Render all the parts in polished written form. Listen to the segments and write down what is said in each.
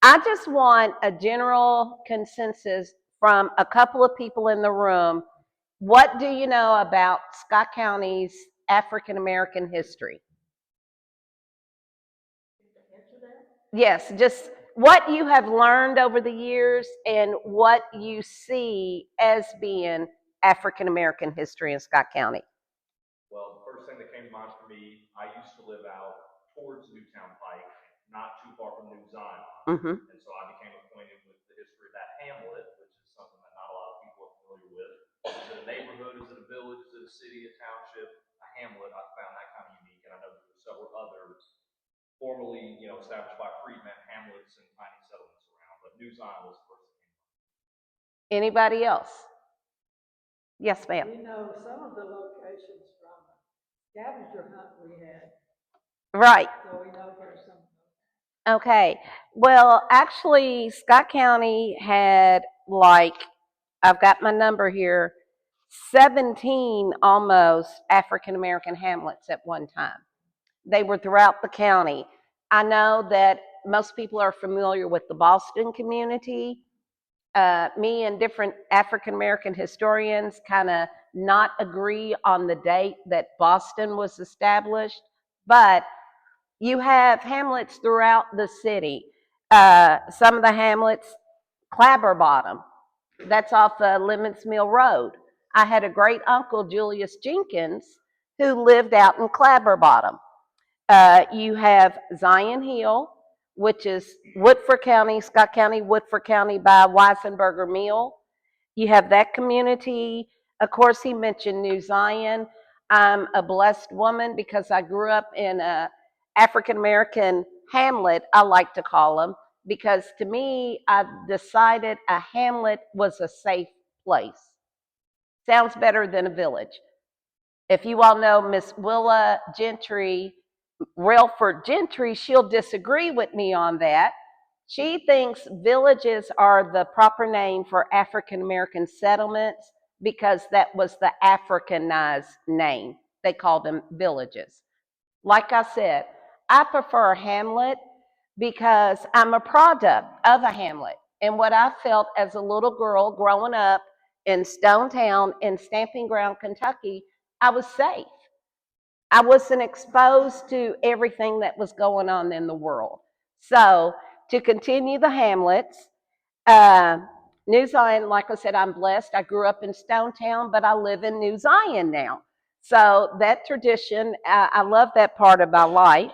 I just want a general consensus from a couple of people in the room. What do you know about Scott County's African American history? Yes, just what you have learned over the years and what you see as being African American history in Scott County. Well, the first thing that came to mind for me, I used to live out towards Newtown Pike, not too far from New Zion. Mm-hmm. And so I became acquainted with the history of that hamlet, which is something that not a lot of people are familiar with. Is it a neighborhood? Is it a village? Is it a city, a township? A hamlet? I found that kind of unique. And I know there were several other formerly, established by freedmen hamlets and tiny settlements around. But New Zion was the first that came to mind. Anybody else? Yes, ma'am. We know some of the locations from the scavenger hunt we had, Right. so we know where some of those. Okay. Well, actually, Scott County had I've got my number here, 17 almost African American hamlets at one time. They were throughout the county. I know that most people are familiar with the Boston community. Me and different African American historians kind of not agree on the date that Boston was established, but you have hamlets throughout the city. Some of the hamlets, Clabber Bottom, that's off Lemons Mill Road. I had a great uncle, Julius Jenkins, who lived out in Clabber Bottom. You have Zion Hill, which is Woodford County, Scott County, Woodford County by Weisenberger Mill. You have that community. Of course, he mentioned New Zion. I'm a blessed woman because I grew up in a African American hamlet, I like to call them, because to me, I've decided a hamlet was a safe place. Sounds better than a village. If you all know Miss Willa Gentry, Railford Gentry, she'll disagree with me on that. She thinks villages are the proper name for African American settlements because that was the Africanized name. They called them villages. Like I said, I prefer a hamlet because I'm a product of a hamlet. And what I felt as a little girl growing up in Stonetown in Stamping Ground, Kentucky, I was safe. I wasn't exposed to everything that was going on in the world. So, to continue the hamlets, uh, New Zion, like I said, I'm blessed. I grew up in Stonetown, but I live in New Zion now. So, that tradition, I love that part of my life.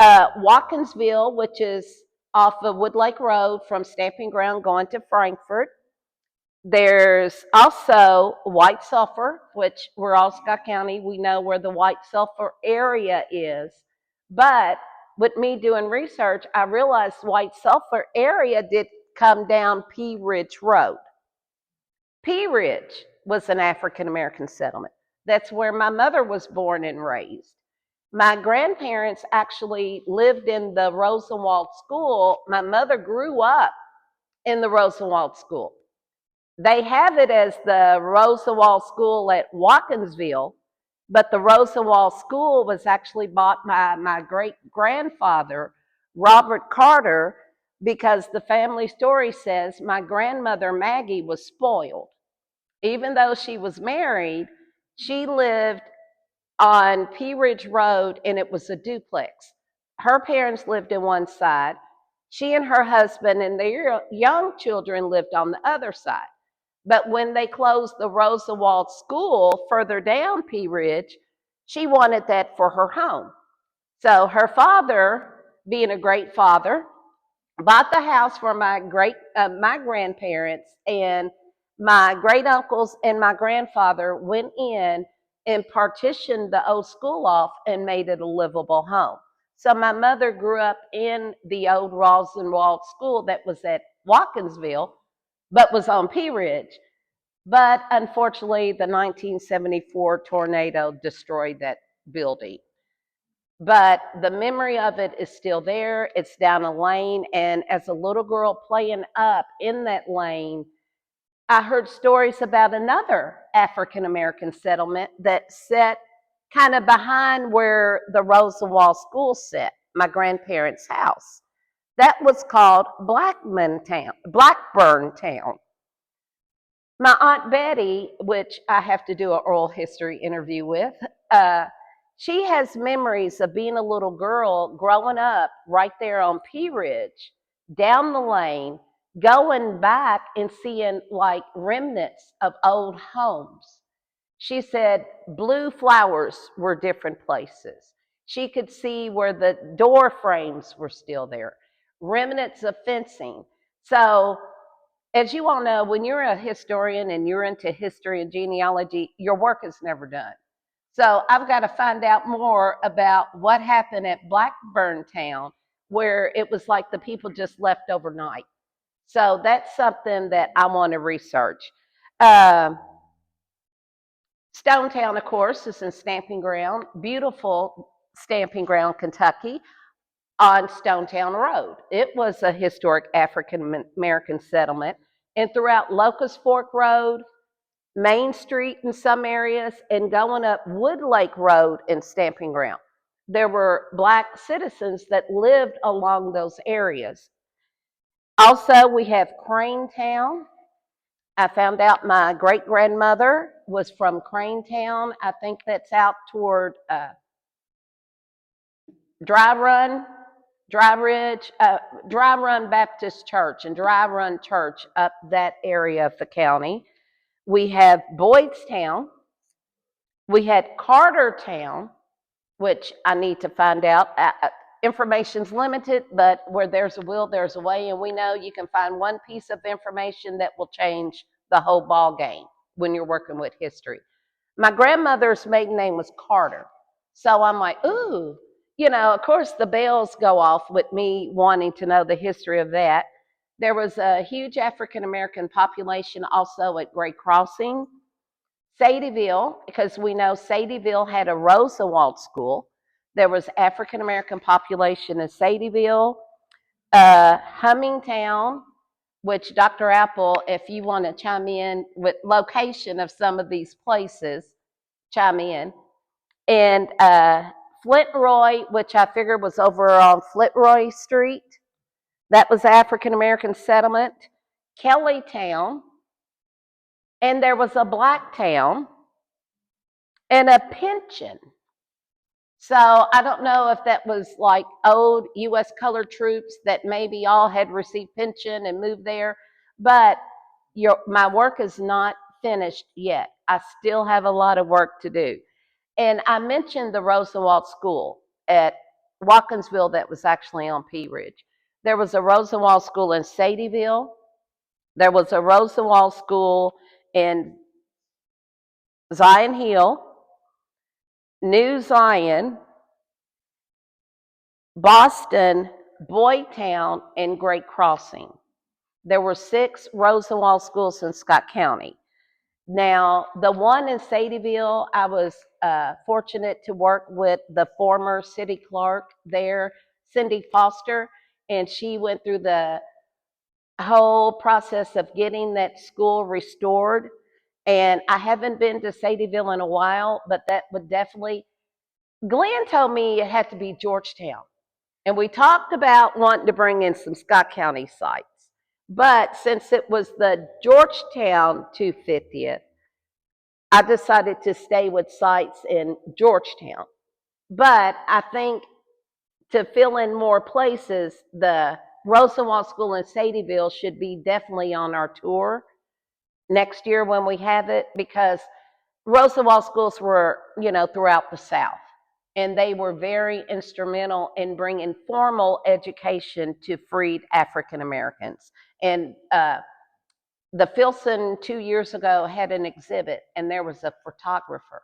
Watkinsville, which is off of Woodlake Road from Stamping Ground going to Frankfort. There's also White Sulphur, which we're all Scott County. We know where the White Sulphur area is. But with me doing research, I realized White Sulphur area did come down Pea Ridge Road. Pea Ridge was an African American settlement. That's where my mother was born and raised. My grandparents actually lived in the Rosenwald School. My mother grew up in the Rosenwald School. They have it as the Rosenwald School at Watkinsville, but the Rosenwald School was actually bought by my great grandfather, Robert Carter, because the family story says my grandmother Maggie was spoiled. Even though she was married, she lived on Pea Ridge Road and it was a duplex. Her parents lived in one side. She and her husband and their young children lived on the other side. But when they closed the Rosenwald School further down Pea Ridge, she wanted that for her home. So her father, being a great father, bought the house for my grandparents, and my great uncles and my grandfather went in and partitioned the old school off and made it a livable home. So my mother grew up in the old Rosenwald School that was at Watkinsville, but was on Pea Ridge. But unfortunately, the 1974 tornado destroyed that building. But the memory of it is still there. It's down a lane. And as a little girl playing up in that lane, I heard stories about another African American settlement that sat kind of behind where the Rosenwald School sat, my grandparents' house. That was called Blackburn Town. My Aunt Betty, which I have to do an oral history interview with, uh, she has memories of being a little girl growing up right there on Pea Ridge, down the lane, going back and seeing like remnants of old homes. She said blue flowers were different places. She could see where the door frames were still there, remnants of fencing. So as you all know, when you're a historian and you're into history and genealogy, your work is never done. So I've got to find out more about what happened at Blackburn Town, where it was like the people just left overnight. So that's something that I want to research. Um Stonetown, of course, is in Stamping Ground, beautiful Stamping Ground, Kentucky, on Stonetown Road. It was a historic African American settlement. And throughout Locust Fork Road, Main Street in some areas, and going up Wood Lake Road in Stamping Ground, there were Black citizens that lived along those areas. Also, we have Cranetown. I found out my great grandmother was from Cranetown. I think that's out toward Dry Run, Dry Ridge, Dry Run Baptist Church and Dry Run Church up that area of the county. We have Boydstown. We had Cartertown, which I need to find out. Information's limited, but where there's a will, there's a way, and we know you can find one piece of information that will change the whole ball game when you're working with history. My grandmother's maiden name was Carter, so I'm like, ooh, of course the bells go off with me wanting to know the history of that. There was a huge African American population also at Gray Crossing. Sadieville, because we know Sadieville had a Rosenwald school. There was African American population in Sadieville. Hummingtown, which Dr. Apple, if you want to chime in with location of some of these places, chime in. And Flint Roy, which I figured was over on Flint Roy Street. That was African American settlement. Kellytown. And there was a Black town and a pension. So I don't know if that was like old U.S. colored troops that maybe all had received pension and moved there, but my work is not finished yet. I still have a lot of work to do. And I mentioned the Rosenwald School at Watkinsville that was actually on Pea Ridge. There was a Rosenwald School in Sadieville. There was a Rosenwald School in Zion Hill, New Zion, Boston, Boydtown, and Great Crossing. There were 6 Rosenwald schools in Scott County. Now, the one in Sadieville, I was fortunate to work with the former city clerk there, Cindy Foster, and she went through the whole process of getting that school restored. And I haven't been to Sadieville in a while, but that would definitely, Glenn told me it had to be Georgetown. And we talked about wanting to bring in some Scott County sites. But since it was the Georgetown 250th, I decided to stay with sites in Georgetown. But I think to fill in more places, the Rosenwald School in Sadieville should be definitely on our tour next year when we have it, because Rosenwald schools were, throughout the South. And they were very instrumental in bringing formal education to freed African Americans. And the Filson 2 years ago had an exhibit, and there was a photographer,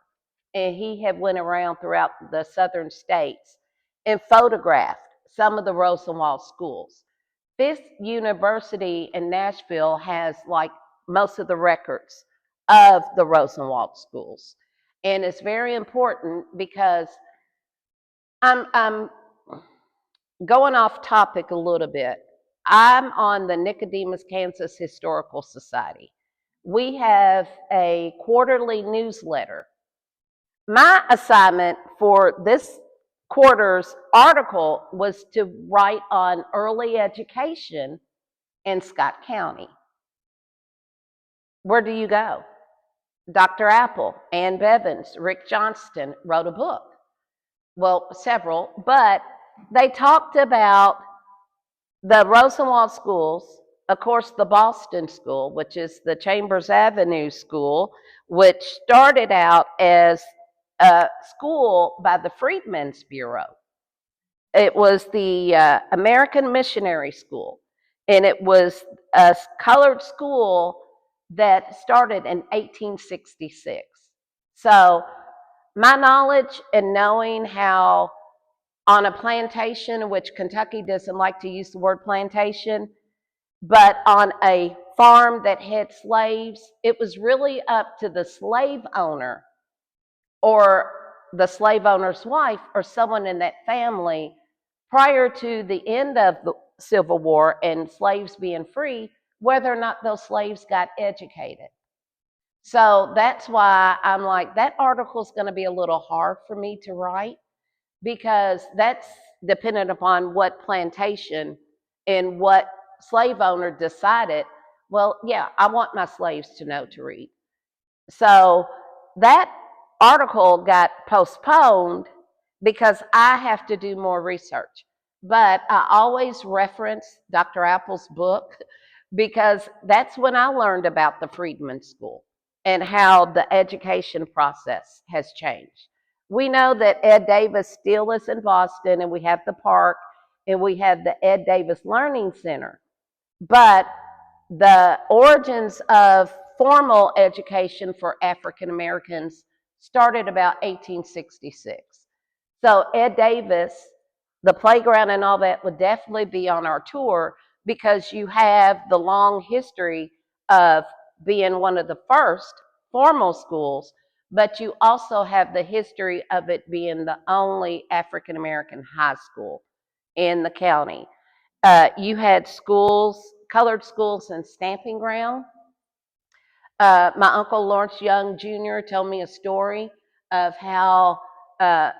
and he had went around throughout the southern states and photographed some of the Rosenwald schools. Fisk University in Nashville has like most of the records of the Rosenwald schools. And it's very important because I'm going off topic a little bit. I'm on the Nicodemus, Kansas Historical Society. We have a quarterly newsletter. My assignment for this quarter's article was to write on early education in Scott County. Where do you go? Dr. Apple, Ann Bevins, Rick Johnston wrote a book. Well, several, but they talked about the Rosenwald schools, of course, the Boston School, which is the Chambers Avenue School, which started out as a school by the Freedmen's Bureau. It was the American Missionary School, and it was a colored school that started in 1866. So my knowledge and knowing how on a plantation, which Kentucky doesn't like to use the word plantation, but on a farm that had slaves, it was really up to the slave owner or the slave owner's wife or someone in that family prior to the end of the Civil War and slaves being free, whether or not those slaves got educated. So that's why I'm like, that article is going to be a little hard for me to write because that's dependent upon what plantation and what slave owner decided. Well, yeah, I want my slaves to know to read. So that article got postponed because I have to do more research. But I always reference Dr. Apple's book because that's when I learned about the Freedman School and how the education process has changed. We know that Ed Davis still is in Boston, and we have the park, and we have the Ed Davis Learning Center. But the origins of formal education for African Americans started about 1866. So Ed Davis, the playground and all that would definitely be on our tour because you have the long history of being one of the first formal schools, but you also have the history of it being the only African American high school in the county. You had schools, colored schools in Stamping Ground. My uncle Lawrence Young Jr. told me a story of how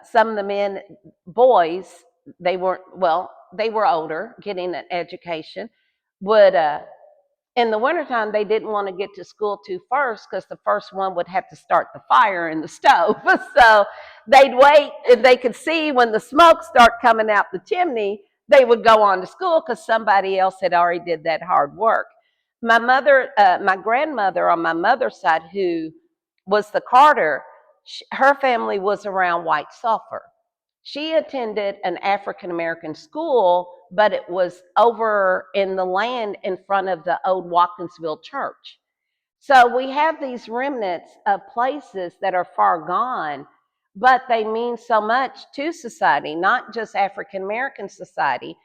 some of the men, boys, they weren't, well, they were older, getting an education, would, in the wintertime, they didn't want to get to school too first because the first one would have to start the fire in the stove. So they'd wait, if they could see when the smoke started coming out the chimney, they would go on to school because somebody else had already did that hard work. My mother, my grandmother on my mother's side, who was the Carter, her family was around White Sulphur. She attended an African American school, but it was over in the land in front of the old Watkinsville church. So we have these remnants of places that are far gone, but they mean so much to society, not just African American society.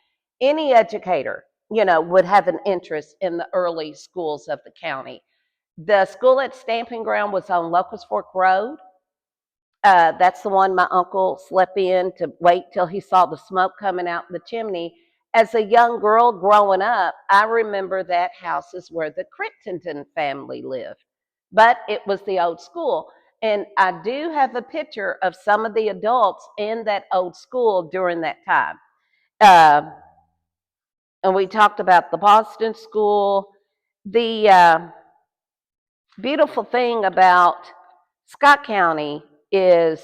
Any educator, would have an interest in the early schools of the county. The school at Stamping Ground was on Locust Fork Road. That's the one my uncle slept in to wait till he saw the smoke coming out the chimney. As a young girl growing up, I remember that house is where the Crittenden family lived, but it was the old school. And I do have a picture of some of the adults in that old school during that time. And we talked about the Boston School. The beautiful thing about Scott County is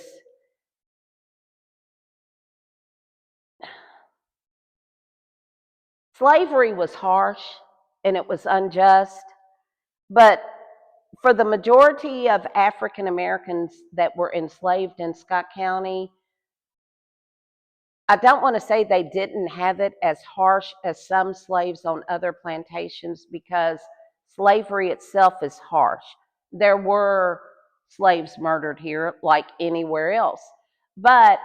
slavery was harsh and it was unjust, but for the majority of African Americans that were enslaved in Scott County, I don't want to say they didn't have it as harsh as some slaves on other plantations because slavery itself is harsh. There were slaves murdered here like anywhere else, but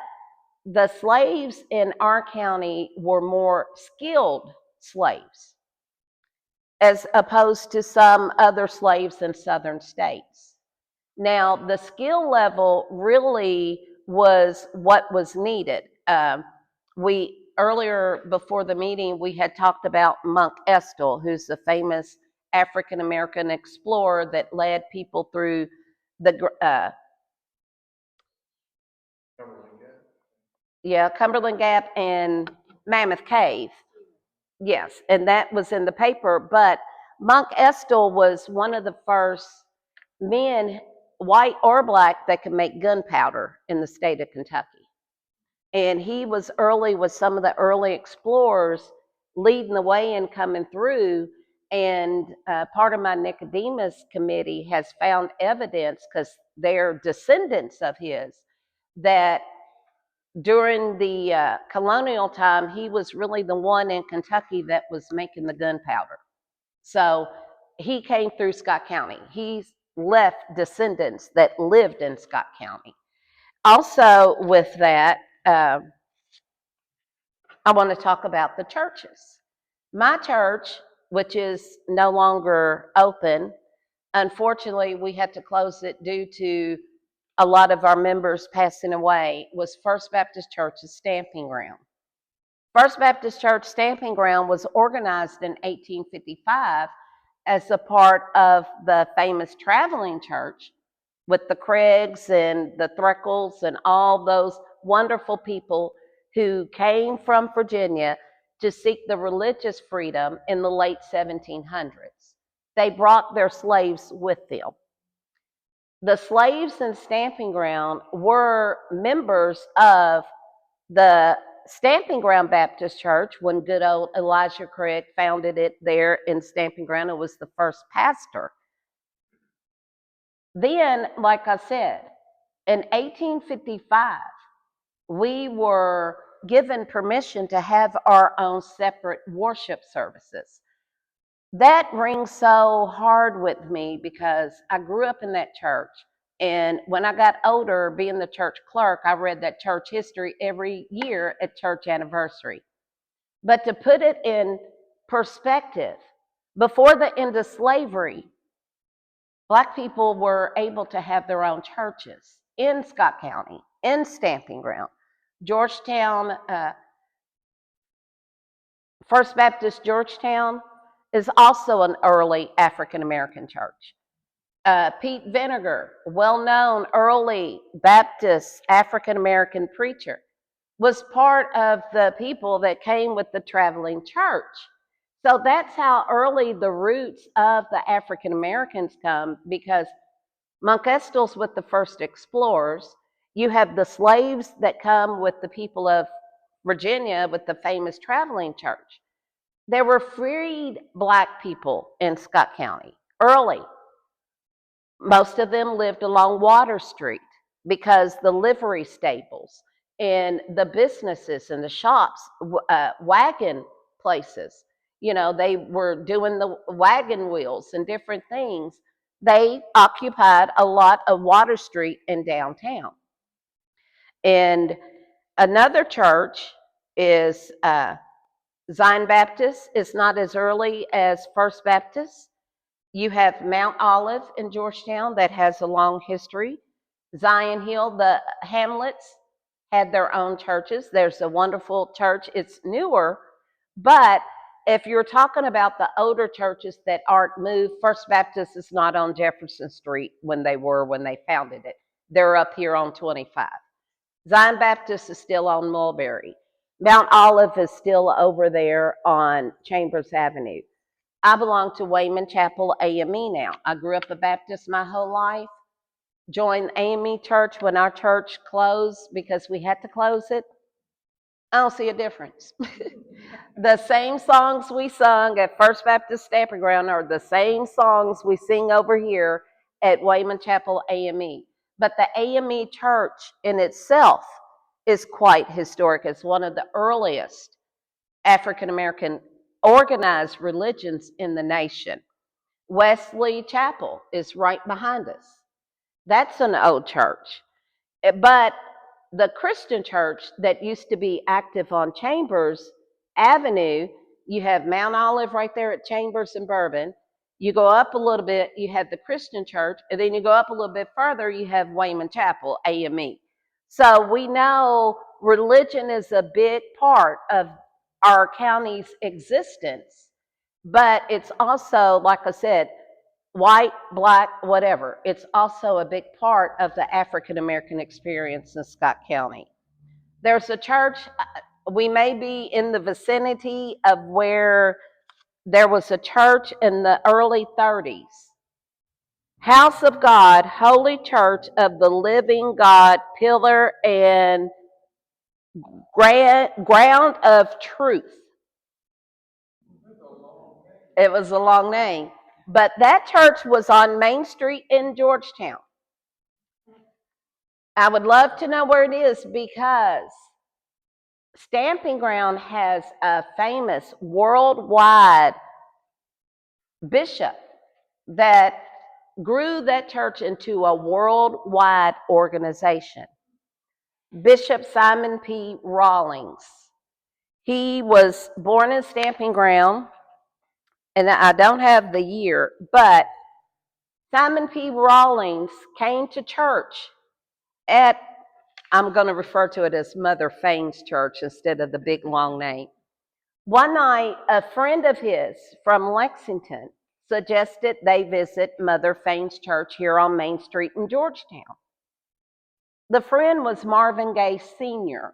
the slaves in our county were more skilled slaves as opposed to some other slaves in southern states. Now, the skill level really was what was needed. We earlier before the meeting, we had talked about Monk Estill, who's the famous African American explorer that led people through the Yeah, Cumberland Gap and Mammoth Cave. Yes, and that was in the paper. But Monk Estill was one of the first men, white or black, that could make gunpowder in the state of Kentucky. And he was early with some of the early explorers leading the way and coming through. And part of my Nicodemus committee has found evidence, because they're descendants of his, that during the colonial time, he was really the one in Kentucky that was making the gunpowder. So he came through Scott County. He's left descendants that lived in Scott County. Also, with that, I want to talk about the churches. My church, which is no longer open, unfortunately, we had to close it due to a lot of our members passing away, was First Baptist Church's stamping ground. First Baptist Church stamping ground was organized in 1855 as a part of the famous traveling church with the Craigs and the Threckles and all those wonderful people who came from Virginia to seek the religious freedom in the late 1700s. They brought their slaves with them. The slaves in Stamping Ground were members of the Stamping Ground Baptist Church when good old Elijah Craig founded it there in Stamping Ground. It was the first pastor. Then, like I said, in 1855, we were given permission to have our own separate worship services. That rings so hard with me because I grew up in that church. And when I got older, being the church clerk, I read that church history every year at church anniversary. But to put it in perspective, before the end of slavery, Black people were able to have their own churches in Scott County, in Stamping Ground. Georgetown, First Baptist Georgetown is also an early African American church. Pete Vinegar, well-known early Baptist African American preacher, was part of the people that came with the traveling church. So that's how early the roots of the African Americans come, because Monk Estill's with the first explorers. You have the slaves that come with the people of Virginia with the famous traveling church. There were freed Black people in Scott County early. Most of them lived along Water Street because the livery stables and the businesses and the shops, wagon places, they were doing the wagon wheels and different things. They occupied a lot of Water Street in downtown. And another church is Zion Baptist. Is not as early as First Baptist. You have Mount Olive in Georgetown that has a long history. Zion Hill, the hamlets had their own churches. There's a wonderful church. It's newer, but if you're talking about the older churches that aren't moved, First Baptist is not on Jefferson Street when they founded it. They're up here on 25. Zion Baptist is still on Mulberry. Mount Olive is still over there on Chambers Avenue. I belong to Wayman Chapel AME now. I grew up a Baptist my whole life. Joined AME Church when our church closed because we had to close it. I don't see a difference. The same songs we sung at First Baptist Stamping Ground are the same songs we sing over here at Wayman Chapel AME. But the AME Church in itself is quite historic. It's one of the earliest African American organized religions in the nation. Wesley Chapel is right behind us. That's an old church. But the Christian church that used to be active on Chambers Avenue, you have Mount Olive right there at Chambers and Bourbon. You go up a little bit, you have the Christian church, and then you go up a little bit further, you have Wayman Chapel, AME. So we know religion is a big part of our county's existence, but it's also, like I said, white, Black, whatever. It's also a big part of the African American experience in Scott County. There's a church, we may be in the vicinity of where there was a church in the early 30s. House of God, Holy Church of the Living God, Pillar and Ground of Truth. It was a long name. But that church was on Main Street in Georgetown. I would love to know where it is because Stamping Ground has a famous worldwide bishop that grew that church into a worldwide organization. Bishop Simon P. Rawlings. He was born in Stamping Ground, and I don't have the year, but Simon P. Rawlings came to church at, I'm going to refer to it as Mother Fane's church instead of the big long name. One night, a friend of his from Lexington suggested they visit Mother Fane's church here on Main Street in Georgetown. The friend was Marvin Gaye Sr.,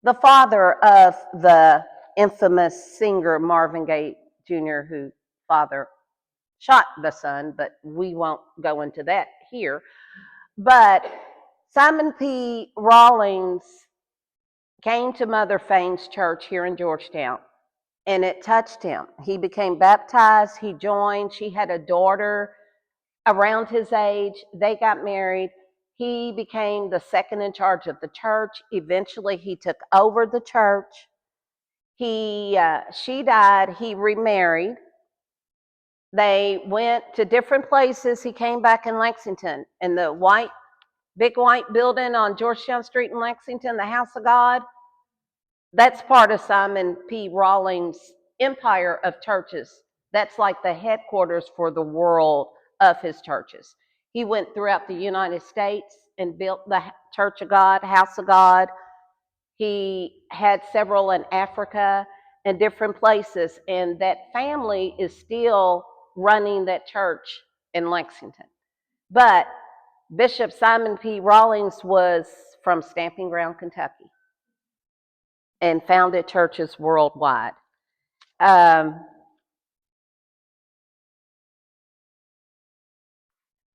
the father of the infamous singer Marvin Gaye Jr., whose father shot the son, but we won't go into that here. But Simon P. Rawlings came to Mother Fane's church here in Georgetown, and it touched him. He became baptized, he joined, she had a daughter around his age, they got married. He became the second in charge of the church. Eventually, he took over the church. She died, he remarried. They went to different places. He came back in Lexington, in the big white building on Georgetown Street in Lexington, the House of God. That's part of Simon P. Rawlings' empire of churches. That's like the headquarters for the world of his churches. He went throughout the United States and built the Church of God, House of God. He had several in Africa and different places, and that family is still running that church in Lexington. But Bishop Simon P. Rawlings was from Stamping Ground, Kentucky, and founded churches worldwide.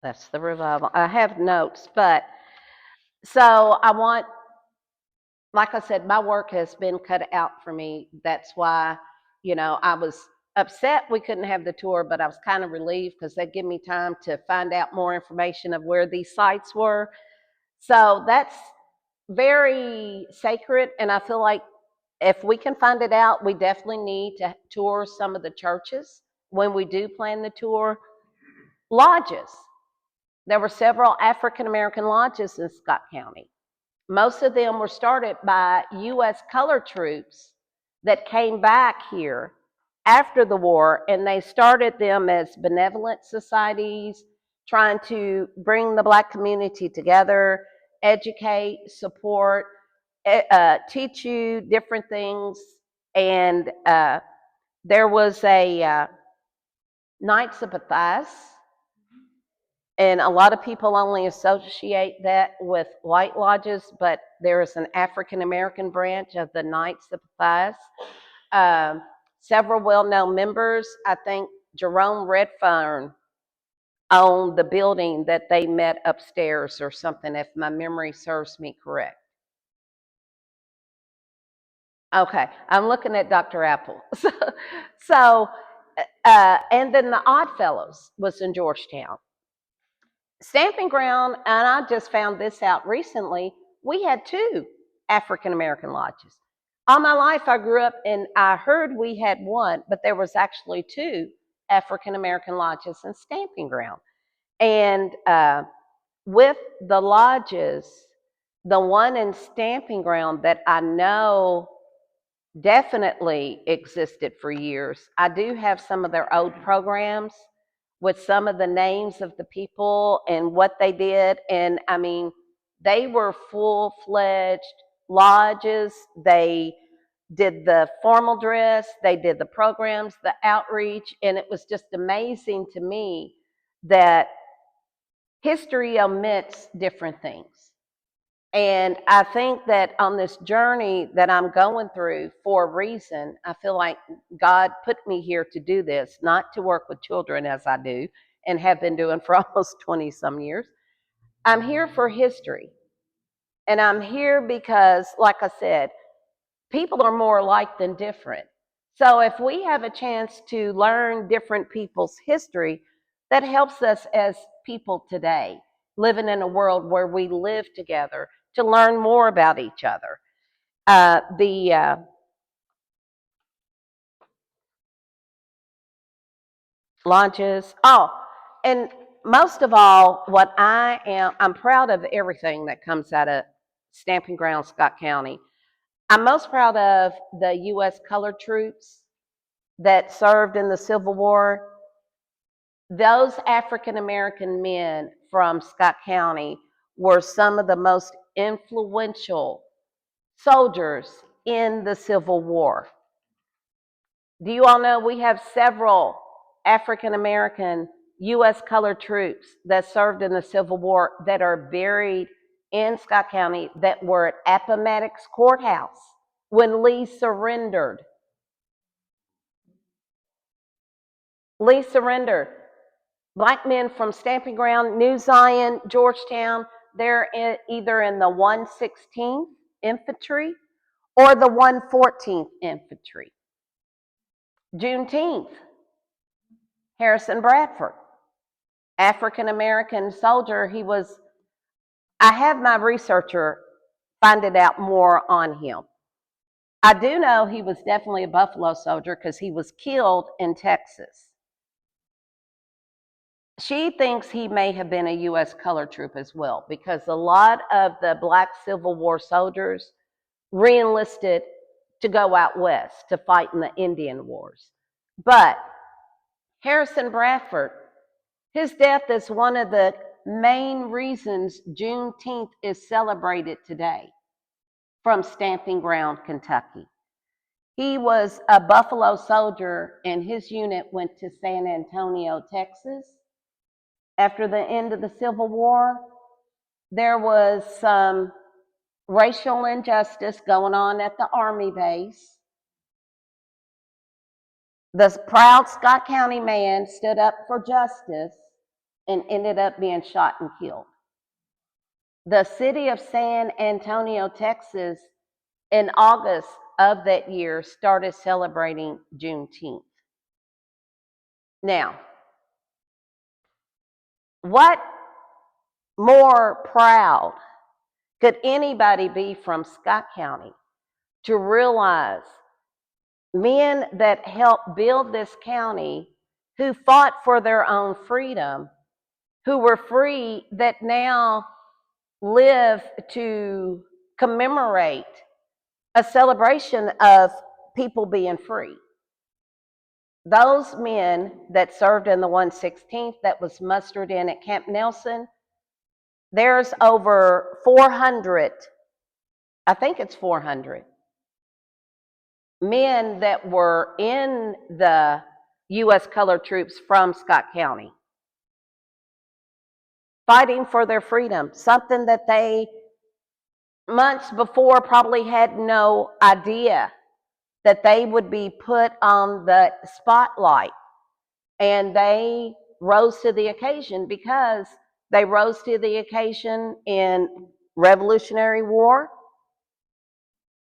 That's the revival. I have notes, but so I want, like I said, my work has been cut out for me. That's why, I was upset we couldn't have the tour, but I was kind of relieved because that gave me time to find out more information of where these sites were. So that's very sacred, and I feel like if we can find it out, we definitely need to tour some of the churches when we do plan the tour. Lodges. There were several African American lodges in Scott County. Most of them were started by U.S. colored troops that came back here after the war, and they started them as benevolent societies, trying to bring the Black community together, educate, support, teach you different things. And there was a Knights of Pythias, and a lot of people only associate that with white lodges, but there is an African American branch of the Knights of Pythias. Several well-known members. I think Jerome Redfern owned the building that they met upstairs or something, if my memory serves me correct. Okay, I'm looking at Dr. Apple. And then the Oddfellows was in Georgetown. Stamping Ground, and I just found this out recently, we had 2 African American lodges. All my life I grew up and I heard we had 1, but there was actually 2 African American lodges in Stamping Ground. And with the lodges, the one in Stamping Ground that I know definitely existed for years, I do have some of their old programs with some of the names of the people and what they did. And I mean, they were full-fledged lodges. They did the formal dress, they did the programs, the outreach, and it was just amazing to me that history omits different things. And I think that on this journey that I'm going through for a reason, I feel like God put me here to do this, not to work with children as I do and have been doing for almost 20 some years. I'm here for history. And I'm here because, like I said, people are more alike than different. So if we have a chance to learn different people's history, that helps us as people today, living in a world where we live together, to learn more about each other. The launches. Oh, and most of all, I'm proud of everything that comes out of Stamping Ground, Scott County. I'm most proud of the U.S. colored troops that served in the Civil War. Those African American men from Scott County were some of the most influential soldiers in the Civil War. Do you all know we have several African American U.S. colored troops that served in the Civil War that are buried in Scott County that were at Appomattox Courthouse when Lee surrendered. Lee surrendered. Black men from Stamping Ground, New Zion, Georgetown, they're either in the 116th Infantry or the 114th Infantry. Juneteenth, Harrison Bradford, African American soldier. I have my researcher find it out more on him. I do know he was definitely a Buffalo soldier because he was killed in Texas. She thinks he may have been a U.S. colored troop as well because a lot of the Black Civil War soldiers re-enlisted to go out west to fight in the Indian Wars. But Harrison Bradford, his death is one of the main reasons Juneteenth is celebrated today from Stamping Ground, Kentucky. He was a Buffalo soldier and his unit went to San Antonio, Texas. After the end of the Civil War, there was some racial injustice going on at the Army base. The proud Scott County man stood up for justice and ended up being shot and killed. The city of San Antonio, Texas, in August of that year, started celebrating Juneteenth. Now, what more proud could anybody be from Scott County to realize men that helped build this county, who fought for their own freedom, who were free, that now live to commemorate a celebration of people being free. Those men that served in the 116th that was mustered in at Camp Nelson, there's over 400, I think it's 400, men that were in the U.S. colored troops from Scott County, fighting for their freedom, something that they months before probably had no idea that they would be put on the spotlight. And they rose to the occasion because they rose to the occasion in Revolutionary War.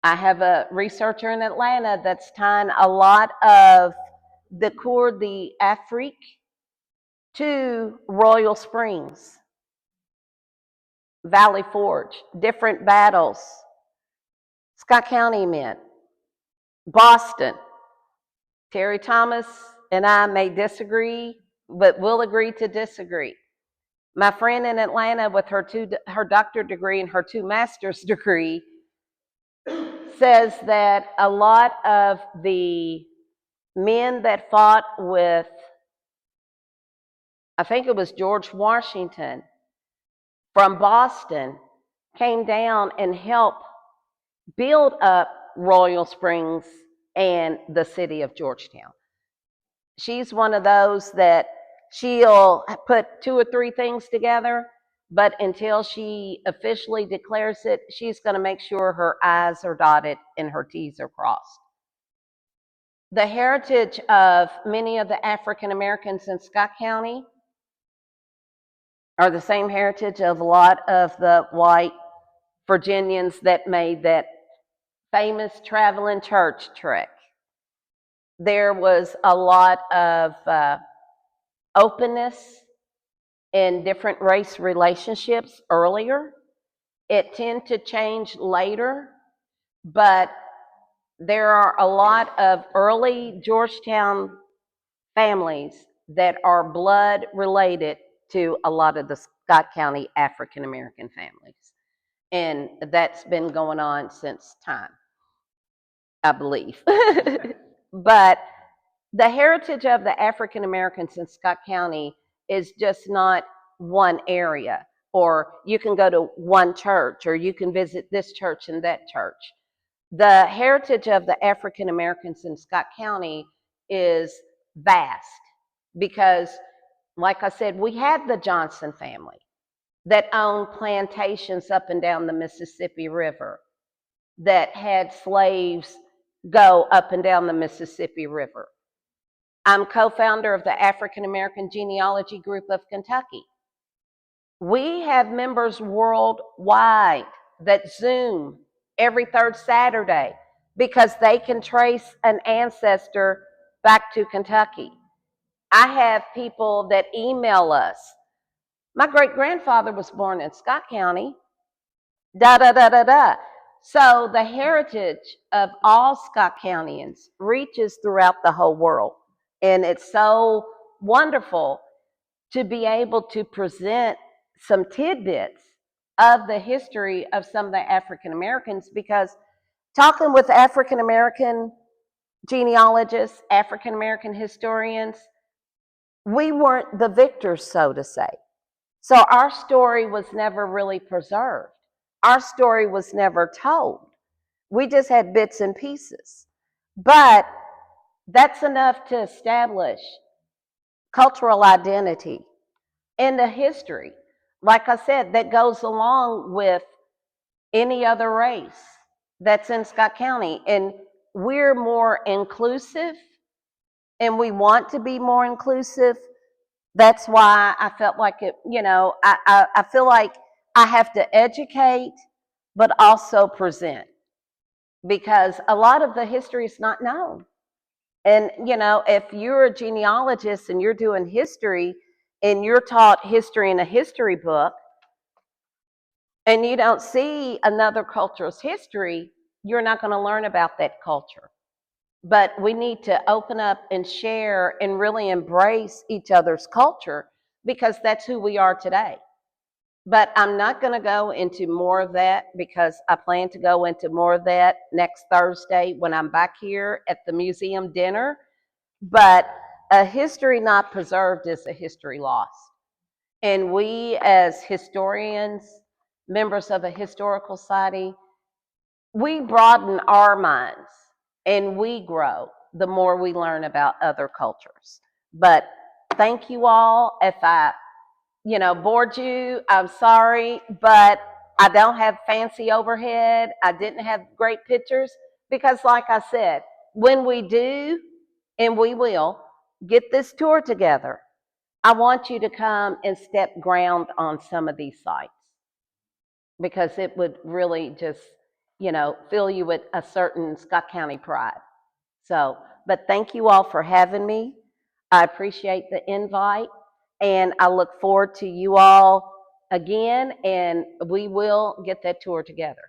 I have a researcher in Atlanta that's tying a lot of the Cour d'Afrique to Royal Springs, Valley Forge, different battles. Scott County men, Boston. Terry Thomas and I may disagree, but we'll agree to disagree. My friend in Atlanta with her doctorate degree and her 2 master's degree says that a lot of the men that fought with, I think it was George Washington from Boston, came down and helped build up Royal Springs and the city of Georgetown. She's one of those that she'll put 2 or 3 things together, But until she officially declares it, she's going to make sure her I's are dotted and her T's are crossed. The heritage of many of the African Americans in Scott County are the same heritage of a lot of the white Virginians that made that famous traveling church trek. There was a lot of openness in different race relationships earlier. It tended to change later, but there are a lot of early Georgetown families that are blood related to a lot of the Scott County African American families. And that's been going on since time, I believe. But the heritage of the African Americans in Scott County is just not one area, or you can go to one church, or you can visit this church and that church. The heritage of the African Americans in Scott County is vast because, like I said, we had the Johnson family that owned plantations up and down the Mississippi River, that had slaves go up and down the Mississippi River. I'm co-founder of the African American Genealogy Group of Kentucky. We have members worldwide that Zoom every third Saturday because they can trace an ancestor back to Kentucky. I have people that email us. My great-grandfather was born in Scott County, da da da da da. So the heritage of all Scott Countyans reaches throughout the whole world. And it's so wonderful to be able to present some tidbits of the history of some of the African Americans, because talking with African American genealogists, African American historians, we weren't the victors, so to say. So our story was never really preserved. Our story was never told. We just had bits and pieces. But that's enough to establish cultural identity and the history, like I said, that goes along with any other race that's in Scott County. And we're more inclusive, and we want to be more inclusive. That's why I felt like it, I feel like I have to educate, but also present, because a lot of the history is not known. And, if you're a genealogist and you're doing history and you're taught history in a history book and you don't see another culture's history, you're not going to learn about that culture. But we need to open up and share and really embrace each other's culture, because that's who we are today. But I'm not going to go into more of that, because I plan to go into more of that next Thursday when I'm back here at the museum dinner. But a history not preserved is a history lost. And we, as historians, members of a historical society, we broaden our minds and we grow the more we learn about other cultures. But thank you all. If I, bored you, I'm sorry, but I don't have fancy overhead. I didn't have great pictures because, like I said, when we do, and we will, get this tour together, I want you to come and step ground on some of these sites, because it would really just, fill you with a certain Scott County pride. So, but thank you all for having me. I appreciate the invite, and I look forward to you all again, and we will get that tour together.